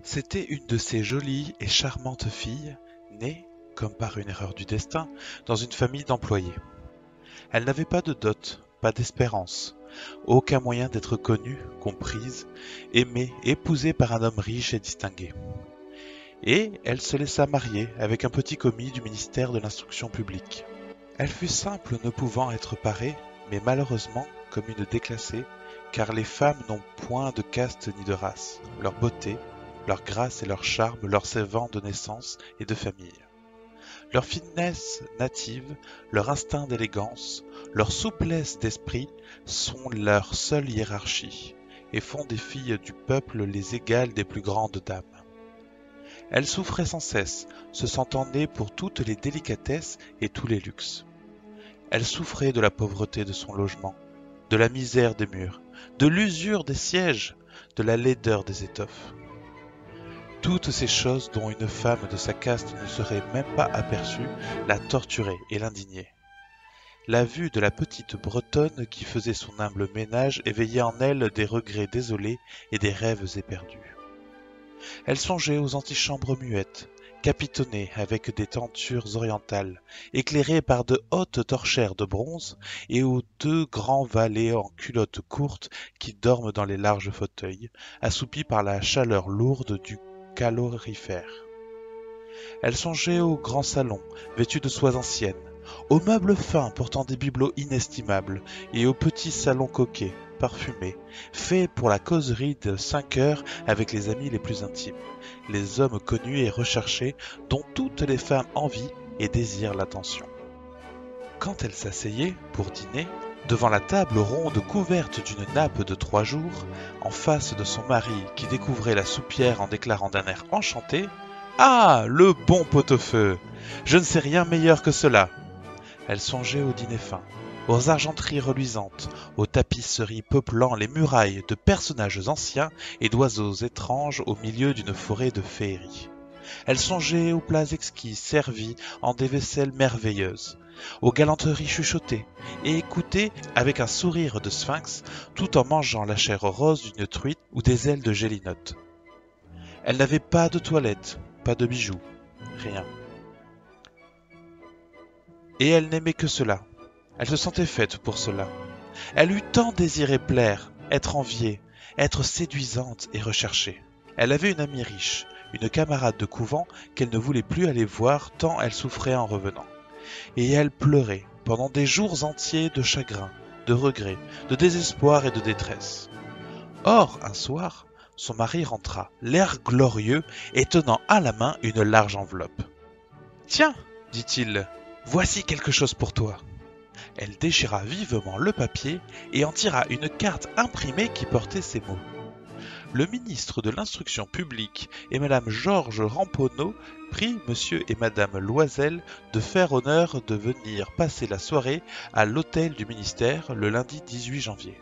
C'était une de ces jolies et charmantes filles, nées, comme par une erreur du destin, dans une famille d'employés. Elle n'avait pas de dot, pas d'espérance, aucun moyen d'être connue, comprise, aimée, épousée par un homme riche et distingué. Et elle se laissa marier avec un petit commis du ministère de l'Instruction publique. Elle fut simple ne pouvant être parée, mais malheureusement comme une déclassée, car les femmes n'ont point de caste ni de race, leur beauté, leur grâce et leur charme leur servant de naissance et de famille. Leur finesse native, leur instinct d'élégance, leur souplesse d'esprit sont leur seule hiérarchie, et font des filles du peuple les égales des plus grandes dames. Elles souffraient sans cesse, se sentant nées pour toutes les délicatesses et tous les luxes. Elle souffrait de la pauvreté de son logement, de la misère des murs, de l'usure des sièges, de la laideur des étoffes. Toutes ces choses dont une femme de sa caste ne serait même pas aperçue la torturaient et l'indignaient. La vue de la petite Bretonne qui faisait son humble ménage éveillait en elle des regrets désolés et des rêves éperdus. Elle songeait aux antichambres muettes, capitonnées avec des tentures orientales, éclairées par de hautes torchères de bronze, et aux deux grands valets en culottes courtes qui dorment dans les larges fauteuils, assoupis par la chaleur lourde du calorifère. Elle songeait aux grands salons, vêtus de soies anciennes, aux meubles fins portant des bibelots inestimables, et aux petits salons coquets, parfumés, faits pour la causerie de 5 heures avec les amis les plus intimes, les hommes connus et recherchés dont toutes les femmes envient et désirent l'attention. Quand elle s'asseyait, pour dîner, devant la table ronde couverte d'une nappe de 3 jours, en face de son mari qui découvrait la soupière en déclarant d'un air enchanté « Ah, le bon pot-au-feu! Je ne sais rien meilleur que cela !» Elle songeait au dîner fin, aux argenteries reluisantes, aux tapisseries peuplant les murailles de personnages anciens et d'oiseaux étranges au milieu d'une forêt de féerie. Elle songeait aux plats exquis servis en des vaisselles merveilleuses, aux galanteries chuchotées et écoutées avec un sourire de sphinx tout en mangeant la chair rose d'une truite ou des ailes de gélinotte. Elle n'avait pas de toilette, pas de bijoux, rien. Et elle n'aimait que cela. Elle se sentait faite pour cela. Elle eût tant désiré plaire, être enviée, être séduisante et recherchée. Elle avait une amie riche, une camarade de couvent qu'elle ne voulait plus aller voir tant elle souffrait en revenant. Et elle pleurait pendant des jours entiers de chagrin, de regret, de désespoir et de détresse. Or, un soir, son mari rentra, l'air glorieux et tenant à la main une large enveloppe. « Tiens, dit-il, voici quelque chose pour toi. » Elle déchira vivement le papier et en tira une carte imprimée qui portait ces mots. Le ministre de l'Instruction publique et Madame Georges Ramponneau prient Monsieur et Madame Loisel de faire honneur de venir passer la soirée à l'hôtel du ministère le lundi 18 janvier.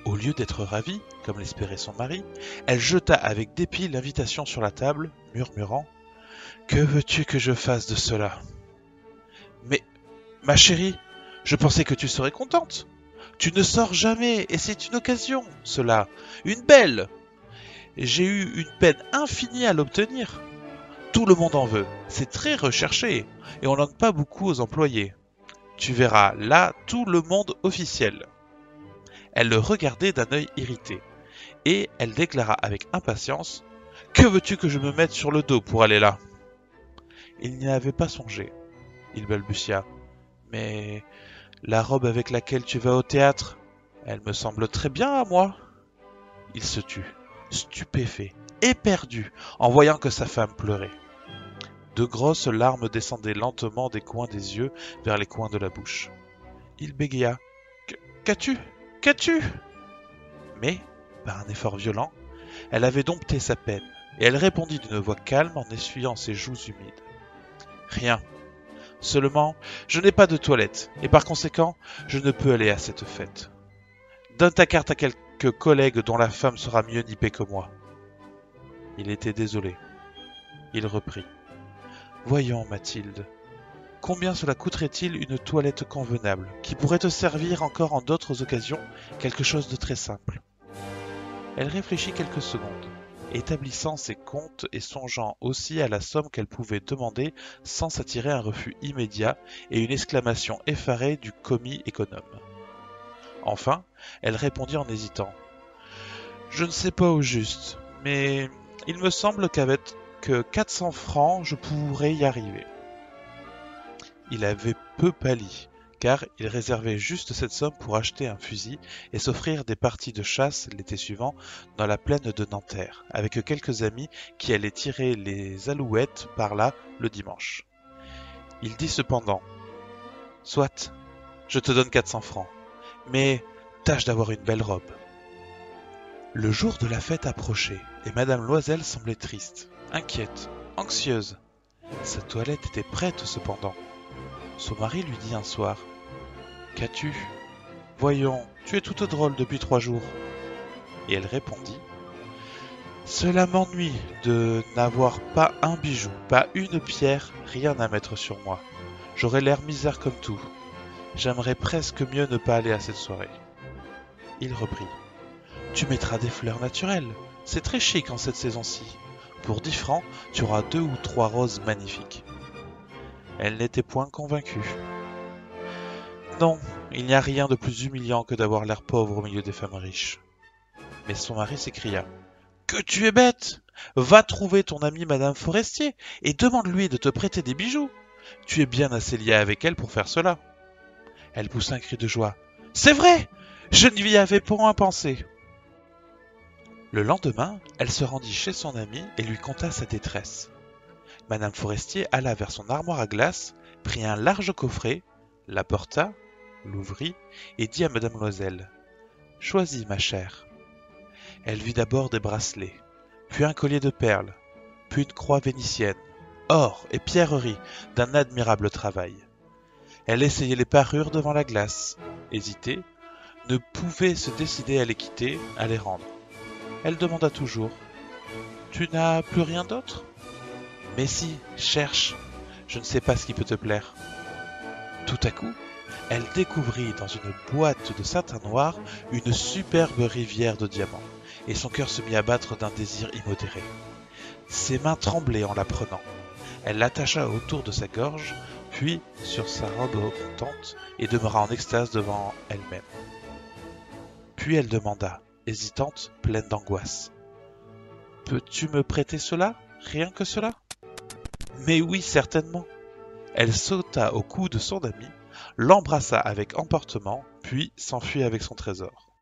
Au lieu d'être ravie, comme l'espérait son mari, elle jeta avec dépit l'invitation sur la table, murmurant « Que veux-tu que je fasse de cela ?»« Mais, ma chérie, je pensais que tu serais contente. Tu ne sors jamais et c'est une occasion, cela, une belle. J'ai eu une peine infinie à l'obtenir. Tout le monde en veut, c'est très recherché et on n'en donne pas beaucoup aux employés. Tu verras là tout le monde officiel. » Elle le regardait d'un œil irrité et elle déclara avec impatience « Que veux-tu que je me mette sur le dos pour aller là ?» Il n'y avait pas songé. Il balbutia « Mais... la robe avec laquelle tu vas au théâtre, elle me semble très bien à moi. » Il se tut, stupéfait, éperdu, en voyant que sa femme pleurait. De grosses larmes descendaient lentement des coins des yeux vers les coins de la bouche. Il bégaya. « Qu'as-tu ? Qu'as-tu » Mais, par un effort violent, elle avait dompté sa peine, et elle répondit d'une voix calme en essuyant ses joues humides. « Rien. Seulement, je n'ai pas de toilette, et par conséquent, je ne peux aller à cette fête. Donne ta carte à quelques collègues dont la femme sera mieux nippée que moi. » Il était désolé. Il reprit. « Voyons, Mathilde, combien cela coûterait-il une toilette convenable, qui pourrait te servir encore en d'autres occasions quelque chose de très simple ?» Elle réfléchit quelques secondes, établissant ses comptes et songeant aussi à la somme qu'elle pouvait demander sans s'attirer un refus immédiat et une exclamation effarée du commis économe. Enfin, elle répondit en hésitant. « Je ne sais pas au juste, mais il me semble qu'avec 400 francs, je pourrais y arriver. » Il avait peu pâli, car il réservait juste cette somme pour acheter un fusil et s'offrir des parties de chasse l'été suivant dans la plaine de Nanterre, avec quelques amis qui allaient tirer les alouettes par là le dimanche. Il dit cependant « Soit, je te donne 400 francs, mais tâche d'avoir une belle robe. » Le jour de la fête approchait, et Madame Loisel semblait triste, inquiète, anxieuse. Sa toilette était prête cependant. Son mari lui dit un soir « Qu'as-tu ? Voyons, tu es toute drôle depuis 3 jours. » Et elle répondit « Cela m'ennuie de n'avoir pas un bijou, pas une pierre, rien à mettre sur moi. J'aurais l'air misère comme tout. J'aimerais presque mieux ne pas aller à cette soirée. » Il reprit « Tu mettras des fleurs naturelles, c'est très chic en cette saison-ci. Pour 10 francs, tu auras 2 ou 3 roses magnifiques. » Elle n'était point convaincue. Non, il n'y a rien de plus humiliant que d'avoir l'air pauvre au milieu des femmes riches. Mais son mari s'écria « Que tu es bête! Va trouver ton amie Madame Forestier et demande-lui de te prêter des bijoux. Tu es bien assez lié avec elle pour faire cela. » Elle poussa un cri de joie. « C'est vrai! Je n'y avais point pensé. » Le lendemain, elle se rendit chez son amie et lui conta sa détresse. Madame Forestier alla vers son armoire à glace, prit un large coffret, l'apporta, l'ouvrit et dit à Madame Loisel « Choisis, ma chère. » Elle vit d'abord des bracelets, puis un collier de perles, puis une croix vénitienne, or et pierreries d'un admirable travail. Elle essayait les parures devant la glace, hésitait, ne pouvait se décider à les quitter, à les rendre. Elle demanda toujours « Tu n'as plus rien d'autre ? » « Mais si, cherche, je ne sais pas ce qui peut te plaire. » Tout à coup, elle découvrit dans une boîte de satin noir une superbe rivière de diamants, et son cœur se mit à battre d'un désir immodéré. Ses mains tremblaient en la prenant. Elle l'attacha autour de sa gorge, puis sur sa robe montante, et demeura en extase devant elle-même. Puis elle demanda, hésitante, pleine d'angoisse. « Peux-tu me prêter cela, rien que cela ? » « Mais oui, certainement. » Elle sauta au cou de son ami, l'embrassa avec emportement, puis s'enfuit avec son trésor.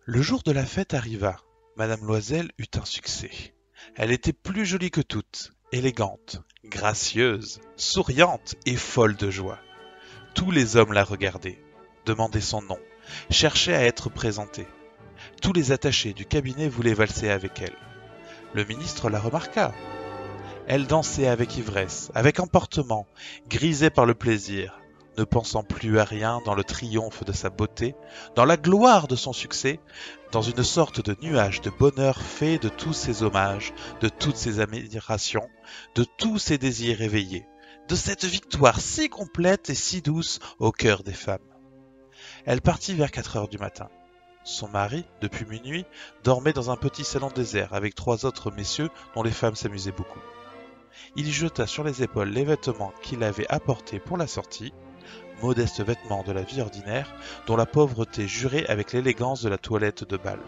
Le jour de la fête arriva. Madame Loisel eut un succès. Elle était plus jolie que toutes, élégante, gracieuse, souriante et folle de joie. Tous les hommes la regardaient, demandaient son nom, cherchaient à être présentés. Tous les attachés du cabinet voulaient valser avec elle. Le ministre la remarqua. Elle dansait avec ivresse, avec emportement, grisée par le plaisir, ne pensant plus à rien dans le triomphe de sa beauté, dans la gloire de son succès, dans une sorte de nuage de bonheur fait de tous ses hommages, de toutes ses admirations, de tous ses désirs éveillés, de cette victoire si complète et si douce au cœur des femmes. Elle partit vers 4 heures du matin. Son mari, depuis minuit, dormait dans un petit salon désert avec 3 autres messieurs dont les femmes s'amusaient beaucoup. Il jeta sur les épaules les vêtements qu'il avait apportés pour la sortie, modestes vêtements de la vie ordinaire, dont la pauvreté jurait avec l'élégance de la toilette de bal.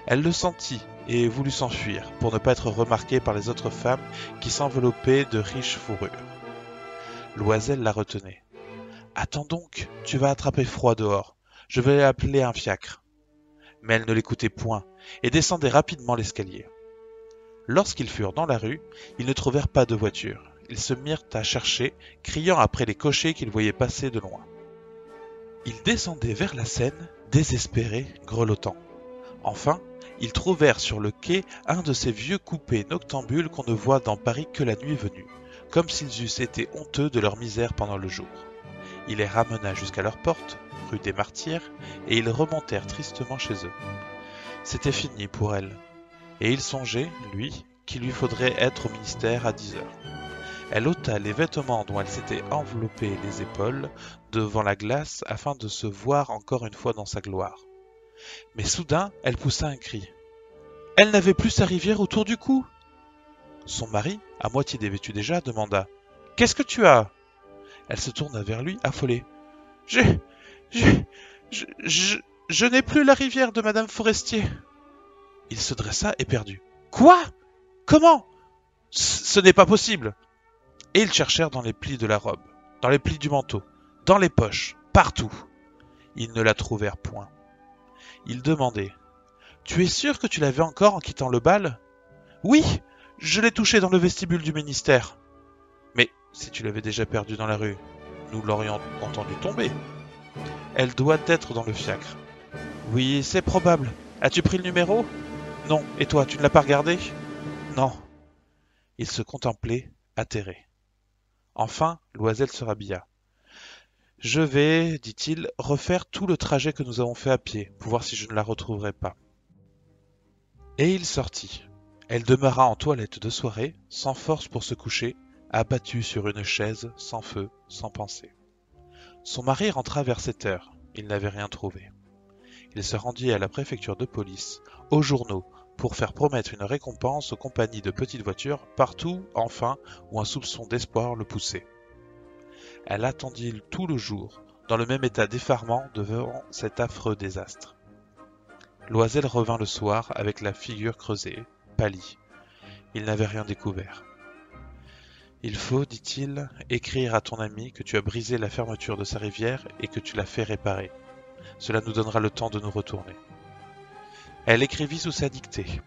Elle le sentit et voulut s'enfuir, pour ne pas être remarquée par les autres femmes qui s'enveloppaient de riches fourrures. Loisel la retenait. « Attends donc, tu vas attraper froid dehors, je vais appeler un fiacre. » Mais elle ne l'écoutait point, et descendait rapidement l'escalier. Lorsqu'ils furent dans la rue, ils ne trouvèrent pas de voiture. Ils se mirent à chercher, criant après les cochers qu'ils voyaient passer de loin. Ils descendaient vers la Seine, désespérés, grelottant. Enfin, ils trouvèrent sur le quai un de ces vieux coupés noctambules qu'on ne voit dans Paris que la nuit venue, comme s'ils eussent été honteux de leur misère pendant le jour. Il les ramena jusqu'à leur porte, rue des Martyrs, et ils remontèrent tristement chez eux. C'était fini pour elle. Et il songeait, lui, qu'il lui faudrait être au ministère à 10 heures. Elle ôta les vêtements dont elle s'était enveloppée les épaules devant la glace afin de se voir encore une fois dans sa gloire. Mais soudain, elle poussa un cri. Elle n'avait plus sa rivière autour du cou. Son mari, à moitié dévêtu déjà, demanda « Qu'est-ce que tu as ?» Elle se tourna vers lui, affolée. « J'ai... j'ai... je n'ai plus la rivière de Madame Forestier. » Il se dressa, éperdu. « Quoi? Comment? Ce n'est pas possible !» Et ils cherchèrent dans les plis de la robe, dans les plis du manteau, dans les poches, partout. Ils ne la trouvèrent point. Ils demandaient « Tu es sûr que tu l'avais encore en quittant le bal ?»« Oui, je l'ai touchée dans le vestibule du ministère. »« Mais si tu l'avais déjà perdue dans la rue, nous l'aurions entendu tomber. »« Elle doit être dans le fiacre. »« Oui, c'est probable. As-tu pris le numéro ? » ?»« Non. Et toi, tu ne l'as pas regardé ? » ?»« Non. » Ils se contemplaient, atterrés. Enfin, Loisel se rhabilla. « Je vais, dit-il, refaire tout le trajet que nous avons fait à pied, pour voir si je ne la retrouverai pas. » Et il sortit. Elle demeura en toilette de soirée, sans force pour se coucher, abattue sur une chaise, sans feu, sans pensée. Son mari rentra vers 7 heures. Il n'avait rien trouvé. Il se rendit à la préfecture de police, aux journaux, pour faire promettre une récompense aux compagnies de petites voitures, partout, enfin, où un soupçon d'espoir le poussait. Elle attendit tout le jour, dans le même état d'effarement devant cet affreux désastre. Loisel revint le soir avec la figure creusée, pâlie. Il n'avait rien découvert. « Il faut, dit-il, écrire à ton ami que tu as brisé la fermeture de sa rivière et que tu l'as fait réparer. Cela nous donnera le temps de nous retourner. » Elle écrivit sous sa dictée.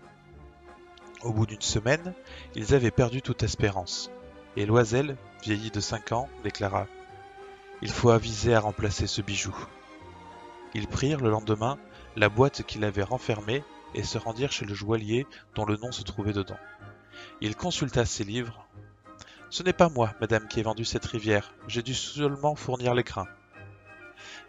Au bout d'une semaine, ils avaient perdu toute espérance, et Loisel, vieilli de 5 ans, déclara « Il faut aviser à remplacer ce bijou. » Ils prirent le lendemain la boîte qu'il avait renfermée et se rendirent chez le joaillier dont le nom se trouvait dedans. Il consulta ses livres. « Ce n'est pas moi, madame, qui ai vendu cette rivière, j'ai dû seulement fournir l'écrin. »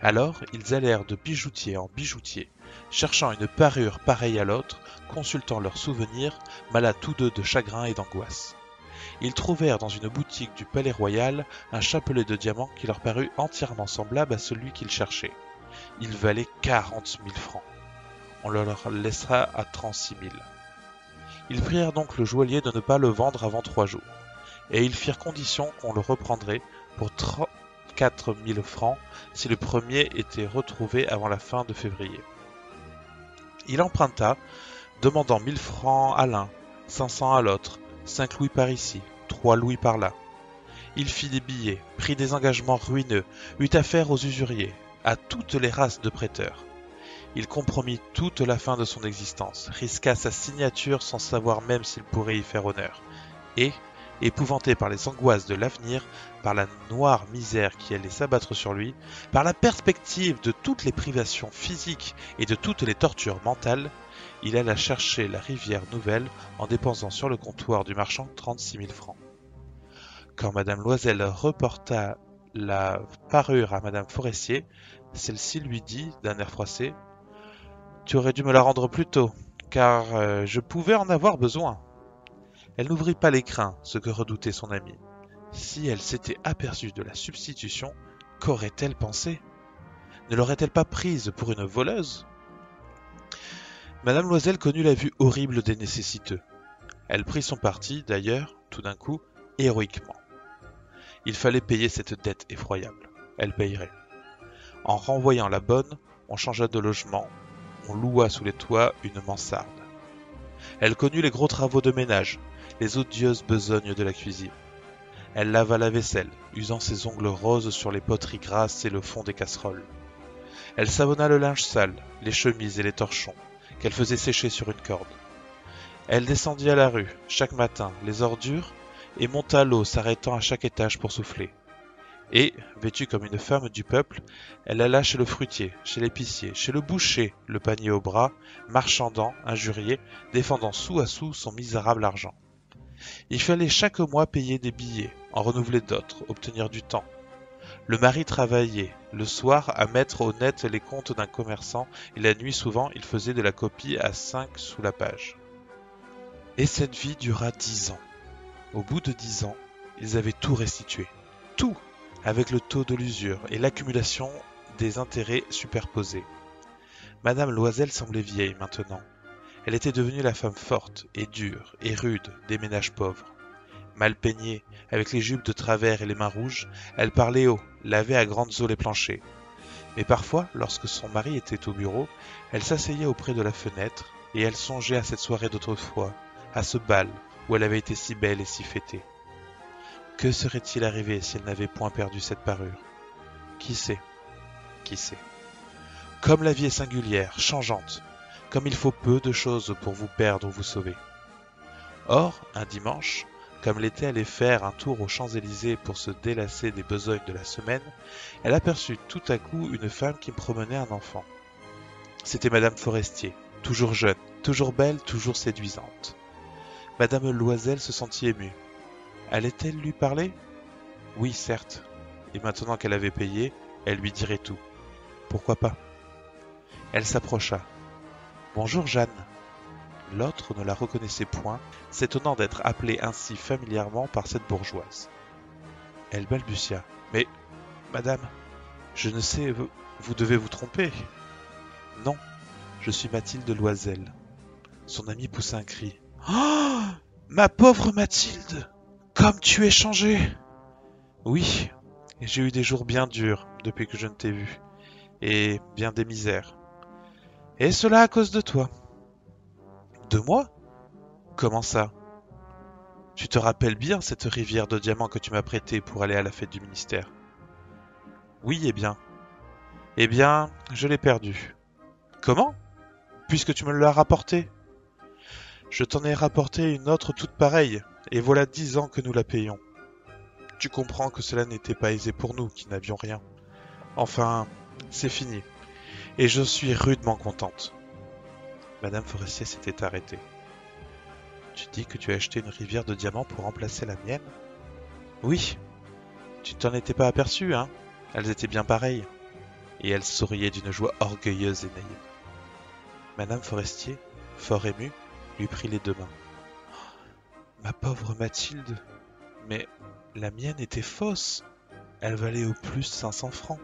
Alors ils allèrent de bijoutier en bijoutier, cherchant une parure pareille à l'autre, consultant leurs souvenirs, malades tous deux de chagrin et d'angoisse. Ils trouvèrent dans une boutique du Palais Royal un chapelet de diamants qui leur parut entièrement semblable à celui qu'ils cherchaient. Il valait 40 000 francs. On le leur laissera à 36 000. Ils prièrent donc le joaillier de ne pas le vendre avant 3 jours, et ils firent condition qu'on le reprendrait pour 34 000 francs si le premier était retrouvé avant la fin de février. Il emprunta, demandant 1000 francs à l'un, 500 à l'autre, 5 louis par ici, 3 louis par là. Il fit des billets, prit des engagements ruineux, eut affaire aux usuriers, à toutes les races de prêteurs. Il compromit toute la fin de son existence, risqua sa signature sans savoir même s'il pourrait y faire honneur, et, épouvanté par les angoisses de l'avenir, par la noire misère qui allait s'abattre sur lui, par la perspective de toutes les privations physiques et de toutes les tortures mentales, il alla chercher la rivière nouvelle en dépensant sur le comptoir du marchand 36 000 francs. Quand madame Loisel reporta la parure à madame Forestier, celle-ci lui dit d'un air froissé « Tu aurais dû me la rendre plus tôt, car je pouvais en avoir besoin. » Elle n'ouvrit pas l'écrin, ce que redoutait son ami. Si elle s'était aperçue de la substitution, qu'aurait-elle pensé? Ne l'aurait-elle pas prise pour une voleuse? Madame Loisel connut la vue horrible des nécessiteux. Elle prit son parti, d'ailleurs, tout d'un coup, héroïquement. Il fallait payer cette dette effroyable. Elle payerait. En renvoyant la bonne, on changea de logement, on loua sous les toits une mansarde. Elle connut les gros travaux de ménage, les odieuses besognes de la cuisine. Elle lava la vaisselle, usant ses ongles roses sur les poteries grasses et le fond des casseroles. Elle savonna le linge sale, les chemises et les torchons, qu'elle faisait sécher sur une corde. Elle descendit à la rue, chaque matin, les ordures, et monta l'eau s'arrêtant à chaque étage pour souffler. Et, vêtue comme une femme du peuple, elle alla chez le fruitier, chez l'épicier, chez le boucher, le panier au bras, marchandant, injurié, défendant sou à sou son misérable argent. Il fallait chaque mois payer des billets, en renouveler d'autres, obtenir du temps. Le mari travaillait, le soir, à mettre au net les comptes d'un commerçant, et la nuit souvent il faisait de la copie à 5 sous la page. Et cette vie dura 10 ans. Au bout de 10 ans, ils avaient tout restitué. Tout, avec le taux de l'usure et l'accumulation des intérêts superposés. Madame Loisel semblait vieille maintenant. Elle était devenue la femme forte et dure et rude des ménages pauvres. Mal peignée, avec les jupes de travers et les mains rouges, elle parlait haut, lavait à grandes eaux les planchers. Mais parfois, lorsque son mari était au bureau, elle s'asseyait auprès de la fenêtre, et elle songeait à cette soirée d'autrefois, à ce bal où elle avait été si belle et si fêtée. Que serait-il arrivé si elle n'avait point perdu cette parure? Qui sait? Qui sait? Comme la vie est singulière, changeante, comme il faut peu de choses pour vous perdre ou vous sauver. Or, un dimanche, comme elle était allée faire un tour aux Champs-Élysées pour se délasser des besognes de la semaine, elle aperçut tout à coup une femme qui promenait un enfant. C'était Madame Forestier, toujours jeune, toujours belle, toujours séduisante. Madame Loisel se sentit émue. Allait-elle lui parler? Oui, certes. Et maintenant qu'elle avait payé, elle lui dirait tout. Pourquoi pas? Elle s'approcha. Bonjour Jeanne. L'autre ne la reconnaissait point, s'étonnant d'être appelée ainsi familièrement par cette bourgeoise. Elle balbutia. Mais, madame, je ne sais, vous devez vous tromper. Non, je suis Mathilde Loisel. Son ami poussa un cri. Oh, ma pauvre Mathilde, comme tu es changée! Oui, j'ai eu des jours bien durs depuis que je ne t'ai vue, et bien des misères. Et cela à cause de toi. De moi? Comment ça? Tu te rappelles bien cette rivière de diamants que tu m'as prêtée pour aller à la fête du ministère? Oui, eh bien. Eh bien, je l'ai perdue. Comment? Puisque tu me l'as rapportée. Je t'en ai rapporté une autre toute pareille, et voilà 10 ans que nous la payons. Tu comprends que cela n'était pas aisé pour nous qui n'avions rien. Enfin, c'est fini, et je suis rudement contente. Madame Forestier s'était arrêtée. Tu dis que tu as acheté une rivière de diamants pour remplacer la mienne? Oui, tu t'en étais pas aperçue, hein? Elles étaient bien pareilles. Et elle souriait d'une joie orgueilleuse et naïve. Madame Forestier, fort émue, lui prit les 2 mains. Ma pauvre Mathilde, mais la mienne était fausse. Elle valait au plus 500 francs.